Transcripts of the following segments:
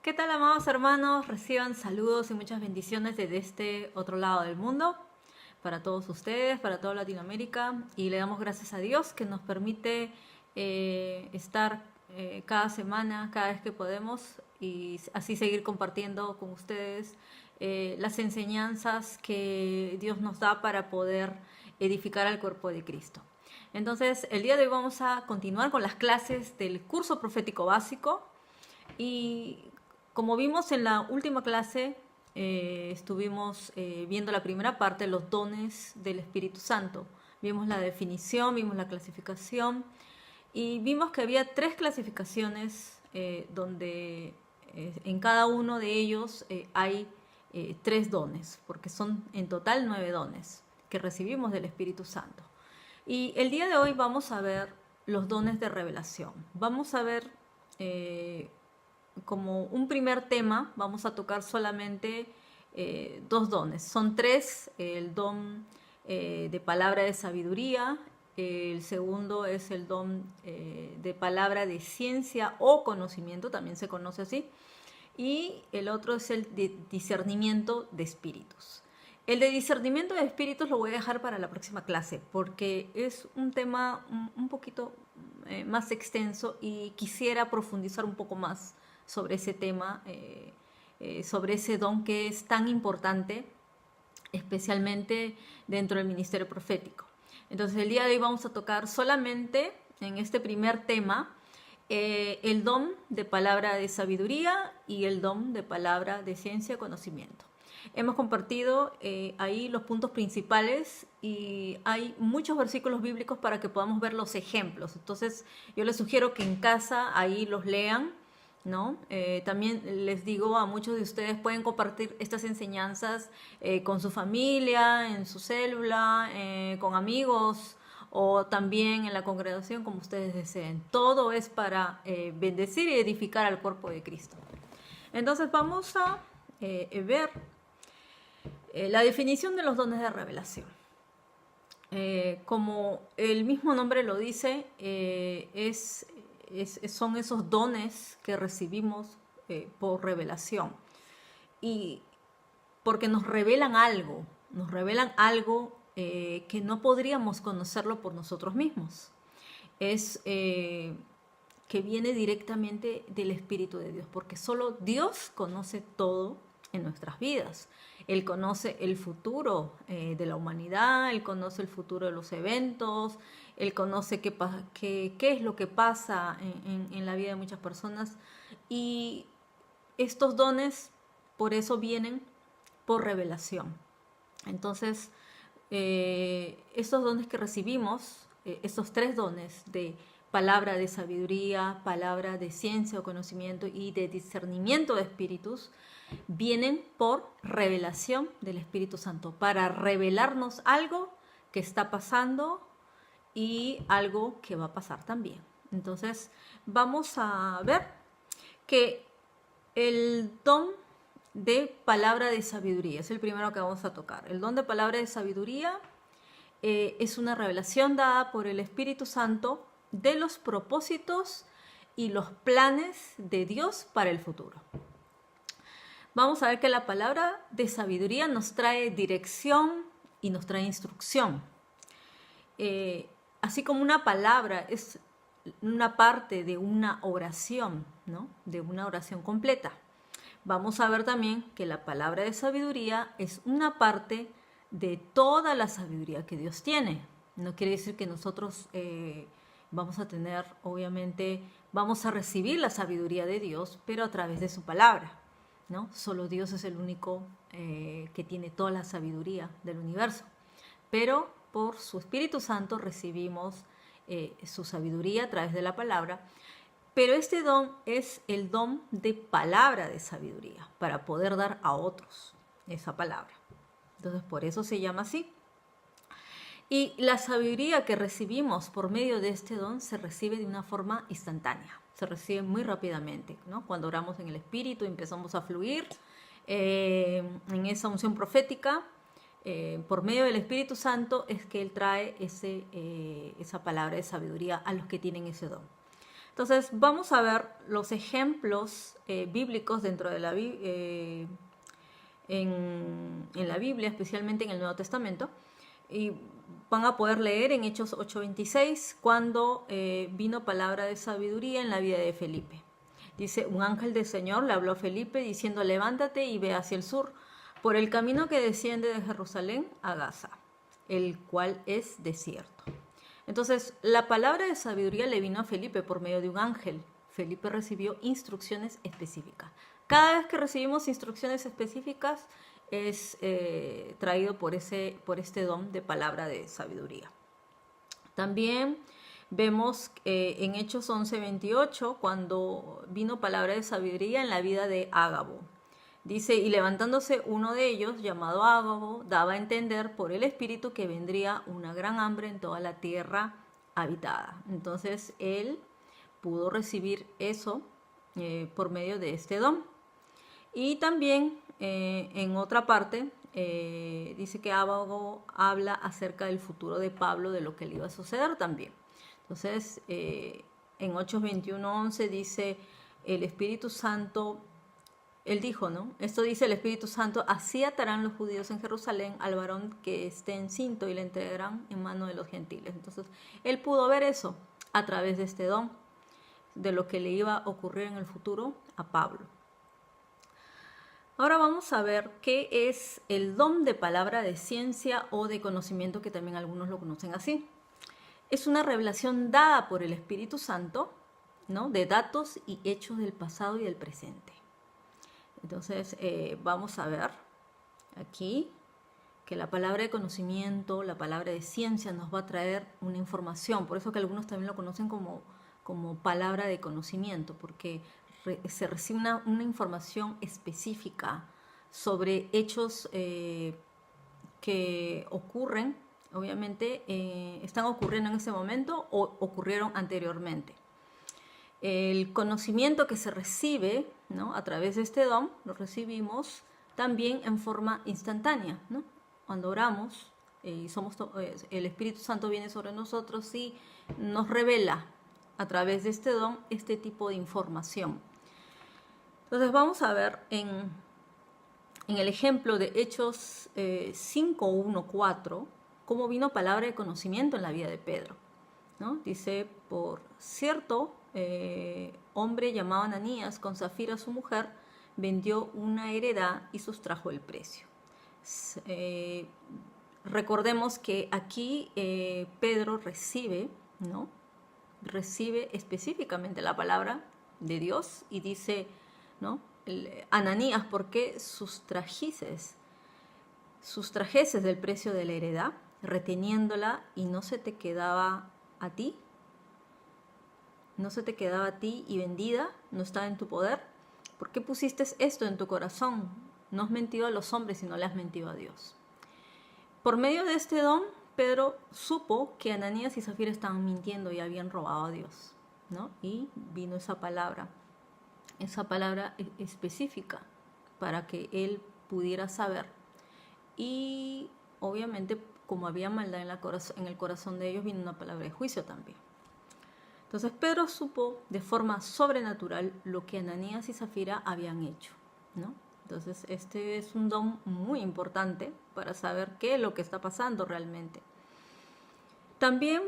¿Qué tal, amados hermanos? Reciban saludos y muchas bendiciones desde este otro lado del mundo, para todos ustedes, para toda Latinoamérica, y le damos gracias a Dios que nos permite estar cada semana, cada vez que podemos, y así seguir compartiendo con ustedes las enseñanzas que Dios nos da para poder edificar al cuerpo de Cristo. Entonces, el día de hoy vamos a continuar con las clases del curso profético básico. Y como vimos en la última clase, estuvimos viendo la primera parte, los dones del Espíritu Santo. Vimos la definición, vimos la clasificación y vimos que había 3 clasificaciones donde en cada uno de ellos hay 3 dones, porque son en total 9 dones que recibimos del Espíritu Santo. Y el día de hoy vamos a ver los dones de revelación. Vamos a ver como un primer tema, vamos a tocar solamente 2 dones. Son 3, el don de palabra de sabiduría, el segundo es el don de palabra de ciencia o conocimiento, también se conoce así, y el otro es el de discernimiento de espíritus. El de discernimiento de espíritus lo voy a dejar para la próxima clase porque es un tema un poquito más extenso y quisiera profundizar un poco más sobre ese tema, sobre ese don que es tan importante, especialmente dentro del ministerio profético. Entonces el día de hoy vamos a tocar solamente en este primer tema el don de palabra de sabiduría y el don de palabra de ciencia y conocimiento. Hemos compartido ahí los puntos principales y hay muchos versículos bíblicos para que podamos ver los ejemplos. Entonces yo les sugiero que en casa ahí los lean, ¿no? También les digo a muchos de ustedes pueden compartir estas enseñanzas con su familia, en su célula, con amigos o también en la congregación como ustedes deseen. Todo es para bendecir y edificar al cuerpo de Cristo. Entonces vamos a ver la definición de los dones de revelación. Como el mismo nombre lo dice, son esos dones que recibimos por revelación. Y porque nos revelan algo que no podríamos conocerlo por nosotros mismos. Es que viene directamente del Espíritu de Dios, porque solo Dios conoce todo en nuestras vidas. Él conoce el futuro de la humanidad, Él conoce el futuro de los eventos, Él conoce qué es lo que pasa en la vida de muchas personas. Y estos dones, por eso vienen por revelación. Entonces, estos dones que recibimos, estos 3 dones de palabra de sabiduría, palabra de ciencia o conocimiento y de discernimiento de espíritus, vienen por revelación del Espíritu Santo, para revelarnos algo que está pasando y algo que va a pasar también. Entonces, vamos a ver que el don de palabra de sabiduría es el primero que vamos a tocar. El don de palabra de sabiduría es una revelación dada por el Espíritu Santo de los propósitos y los planes de Dios para el futuro. Vamos a ver que la palabra de sabiduría nos trae dirección y nos trae instrucción. Así como una palabra es una parte de una oración, ¿no? De una oración completa. Vamos a ver también que la palabra de sabiduría es una parte de toda la sabiduría que Dios tiene. No quiere decir que nosotros vamos a tener, obviamente, vamos a recibir la sabiduría de Dios, pero a través de su palabra, ¿no? Solo Dios es el único que tiene toda la sabiduría del universo. Pero por su Espíritu Santo recibimos su sabiduría a través de la palabra. Pero este don es el don de palabra de sabiduría, para poder dar a otros esa palabra. Entonces, por eso se llama así. Y la sabiduría que recibimos por medio de este don se recibe de una forma instantánea. Se recibe muy rápidamente, ¿no? Cuando oramos en el Espíritu empezamos a fluir en esa unción profética. Por medio del Espíritu Santo es que Él trae esa palabra de sabiduría a los que tienen ese don. Entonces vamos a ver los ejemplos bíblicos dentro de en la Biblia, especialmente en el Nuevo Testamento, y van a poder leer en Hechos 8:26 cuando vino palabra de sabiduría en la vida de Felipe. Dice, un ángel del Señor le habló a Felipe diciendo, levántate y ve hacia el sur, por el camino que desciende de Jerusalén a Gaza, el cual es desierto. Entonces, la palabra de sabiduría le vino a Felipe por medio de un ángel. Felipe recibió instrucciones específicas. Cada vez que recibimos instrucciones específicas es traído por este don de palabra de sabiduría. También vemos en Hechos 11:28 cuando vino palabra de sabiduría en la vida de Ágabo. Dice, y levantándose uno de ellos, llamado Ágabo, daba a entender por el Espíritu que vendría una gran hambre en toda la tierra habitada. Entonces él pudo recibir eso por medio de este don. Y también en otra parte dice que Ágabo habla acerca del futuro de Pablo, de lo que le iba a suceder también. Entonces en Hechos 21:11 dice, el Espíritu Santo... Él dijo, ¿no? Esto dice el Espíritu Santo, así atarán los judíos en Jerusalén al varón que esté encinto y le entregarán en mano de los gentiles. Entonces, él pudo ver eso a través de este don, de lo que le iba a ocurrir en el futuro a Pablo. Ahora vamos a ver qué es el don de palabra de ciencia o de conocimiento, que también algunos lo conocen así. Es una revelación dada por el Espíritu Santo, ¿no? De datos y hechos del pasado y del presente. Entonces vamos a ver aquí que la palabra de conocimiento, la palabra de ciencia nos va a traer una información. Por eso que algunos también lo conocen como palabra de conocimiento, porque se recibe una información específica sobre hechos que ocurren, obviamente están ocurriendo en ese momento o ocurrieron anteriormente. El conocimiento que se recibe, ¿no? A través de este don, lo recibimos también en forma instantánea, ¿no? Cuando oramos y el Espíritu Santo viene sobre nosotros y nos revela a través de este don este tipo de información. Entonces vamos a ver en el ejemplo de Hechos 5:1-4 cómo vino palabra de conocimiento en la vida de Pedro, ¿no? Dice, por cierto, hombre llamado Ananías, con Zafira su mujer, vendió una heredad y sustrajo el precio. Recordemos que aquí Pedro recibe, ¿no? Recibe específicamente la palabra de Dios y dice, ¿no? Ananías, ¿por qué sustrajeses del precio de la heredad, reteniéndola, y no se te quedaba a ti? ¿No se te quedaba a ti y vendida? ¿No estaba en tu poder? ¿Por qué pusiste esto en tu corazón? No has mentido a los hombres, sino le has mentido a Dios. Por medio de este don, Pedro supo que Ananías y Zafira estaban mintiendo y habían robado a Dios, ¿no? Y vino esa palabra específica para que él pudiera saber. Y obviamente, como había maldad en el corazón de ellos, vino una palabra de juicio también. Entonces Pedro supo de forma sobrenatural lo que Ananías y Zafira habían hecho, ¿no? Entonces este es un don muy importante para saber qué es lo que está pasando realmente. También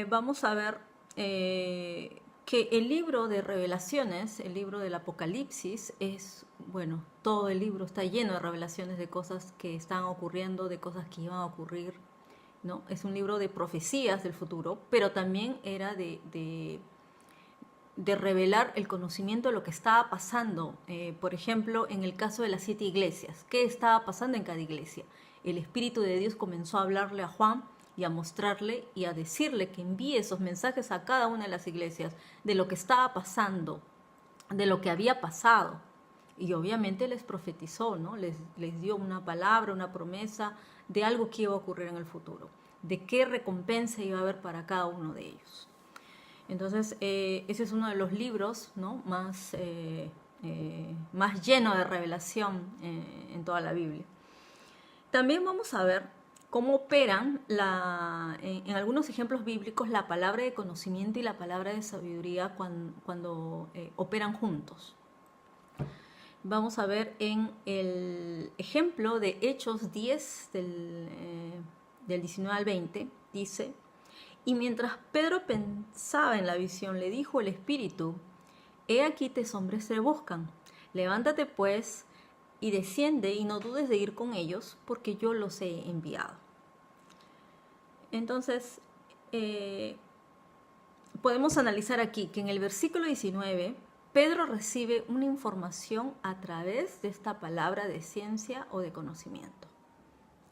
vamos a ver que el libro de Revelaciones, el libro del Apocalipsis, todo el libro está lleno de revelaciones de cosas que están ocurriendo, de cosas que iban a ocurrir, ¿no? Es un libro de profecías del futuro, pero también era de revelar el conocimiento de lo que estaba pasando. Por ejemplo, en el caso de las 7 iglesias, ¿qué estaba pasando en cada iglesia? El Espíritu de Dios comenzó a hablarle a Juan y a mostrarle y a decirle que envíe esos mensajes a cada una de las iglesias de lo que estaba pasando, de lo que había pasado. Y obviamente les profetizó, ¿no? Les dio una palabra, una promesa de algo que iba a ocurrir en el futuro, de qué recompensa iba a haber para cada uno de ellos. Entonces, ese es uno de los libros, ¿no? más lleno de revelación en toda la Biblia. También vamos a ver cómo operan en algunos ejemplos bíblicos la palabra de conocimiento y la palabra de sabiduría cuando operan juntos. Vamos a ver en el ejemplo de Hechos 10 del 19 al 20, dice: y mientras Pedro pensaba en la visión, le dijo el Espíritu: he aquí 3 hombres te buscan. Levántate pues y desciende, y no dudes de ir con ellos, porque yo los he enviado. Entonces, podemos analizar aquí que en el versículo 19, Pedro recibe una información a través de esta palabra de ciencia o de conocimiento.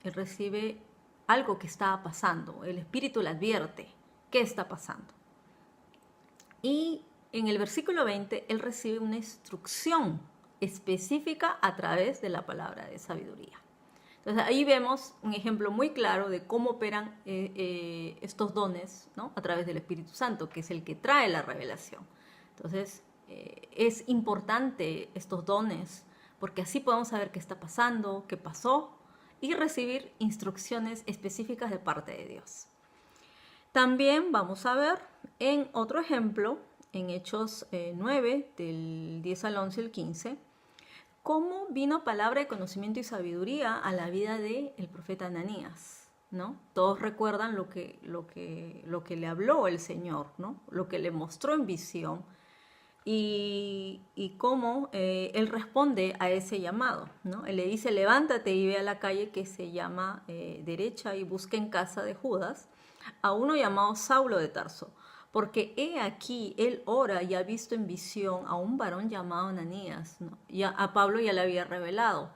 Él recibe algo que está pasando, el Espíritu le advierte qué está pasando. Y en el versículo 20, él recibe una instrucción específica a través de la palabra de sabiduría. Entonces ahí vemos un ejemplo muy claro de cómo operan estos dones, ¿no? A través del Espíritu Santo, que es el que trae la revelación. Entonces es importante estos dones, porque así podemos saber qué está pasando, qué pasó, y recibir instrucciones específicas de parte de Dios. También vamos a ver en otro ejemplo, en Hechos 9, del 10 al 11 y el 15, cómo vino palabra de conocimiento y sabiduría a la vida del profeta Ananías, ¿no? Todos recuerdan lo que le habló el Señor, ¿no? Lo que le mostró en visión y cómo él responde a ese llamado, ¿no? Él le dice: levántate y ve a la calle que se llama derecha y busca en casa de Judas a uno llamado Saulo de Tarso, porque he aquí, él ora y ha visto en visión a un varón llamado Ananías, ¿no? Y a Pablo ya le había revelado,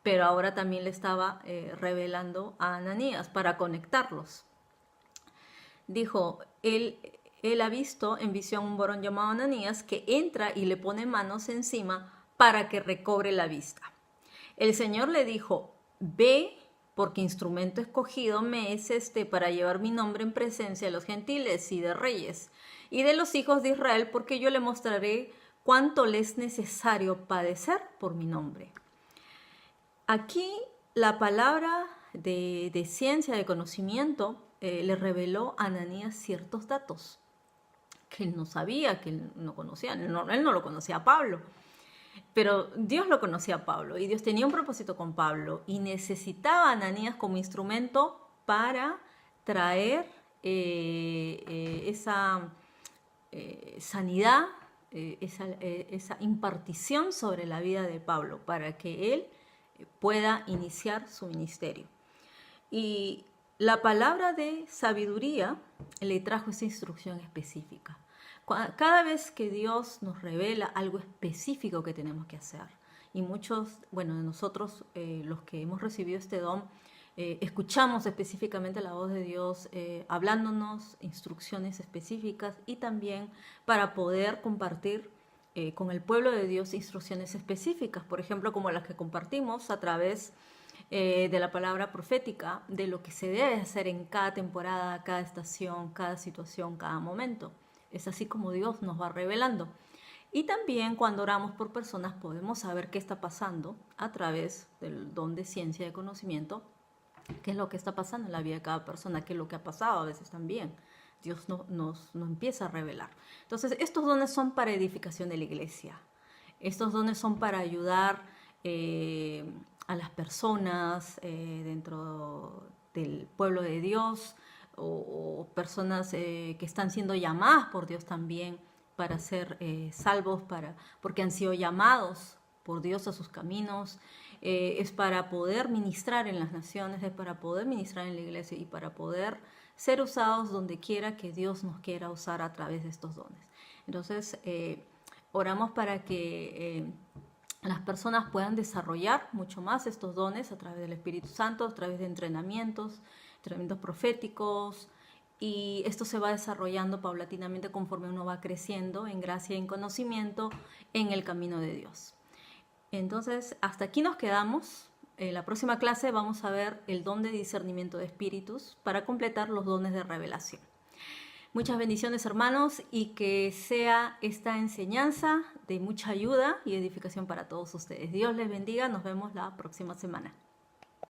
pero ahora también le estaba revelando a Ananías para conectarlos. Dijo, él ha visto en visión un varón llamado Ananías que entra y le pone manos encima para que recobre la vista. El Señor le dijo: ve, porque instrumento escogido me es para llevar mi nombre en presencia de los gentiles y de reyes y de los hijos de Israel, porque yo le mostraré cuánto le es necesario padecer por mi nombre. Aquí la palabra de ciencia, de conocimiento, le reveló a Ananías ciertos datos que él no sabía, que él no conocía. Él no lo conocía a Pablo. Pero Dios lo conocía a Pablo y Dios tenía un propósito con Pablo y necesitaba a Ananías como instrumento para traer esa sanidad, esa impartición sobre la vida de Pablo para que él pueda iniciar su ministerio. Y la palabra de sabiduría le trajo esa instrucción específica. Cada vez que Dios nos revela algo específico que tenemos que hacer, y muchos, de nosotros, los que hemos recibido este don, escuchamos específicamente la voz de Dios hablándonos instrucciones específicas y también para poder compartir con el pueblo de Dios instrucciones específicas, por ejemplo, como las que compartimos a través de la palabra profética, de lo que se debe hacer en cada temporada, cada estación, cada situación, cada momento. Es así como Dios nos va revelando. Y también cuando oramos por personas podemos saber qué está pasando a través del don de ciencia y de conocimiento, qué es lo que está pasando en la vida de cada persona, qué es lo que ha pasado a veces también. Dios nos empieza a revelar. Entonces, estos dones son para edificación de la iglesia. Estos dones son para ayudar a las personas dentro del pueblo de Dios, o personas que están siendo llamadas por Dios también para ser salvos, porque han sido llamados por Dios a sus caminos. Es para poder ministrar en las naciones, es para poder ministrar en la iglesia y para poder ser usados donde quiera que Dios nos quiera usar a través de estos dones. Entonces, oramos para que las personas puedan desarrollar mucho más estos dones a través del Espíritu Santo, a través de entrenamientos proféticos, y esto se va desarrollando paulatinamente conforme uno va creciendo en gracia y en conocimiento en el camino de Dios. Entonces, hasta aquí nos quedamos. En la próxima clase vamos a ver el don de discernimiento de espíritus para completar los dones de revelación. Muchas bendiciones, hermanos, y que sea esta enseñanza de mucha ayuda y edificación para todos ustedes. Dios les bendiga. Nos vemos la próxima semana.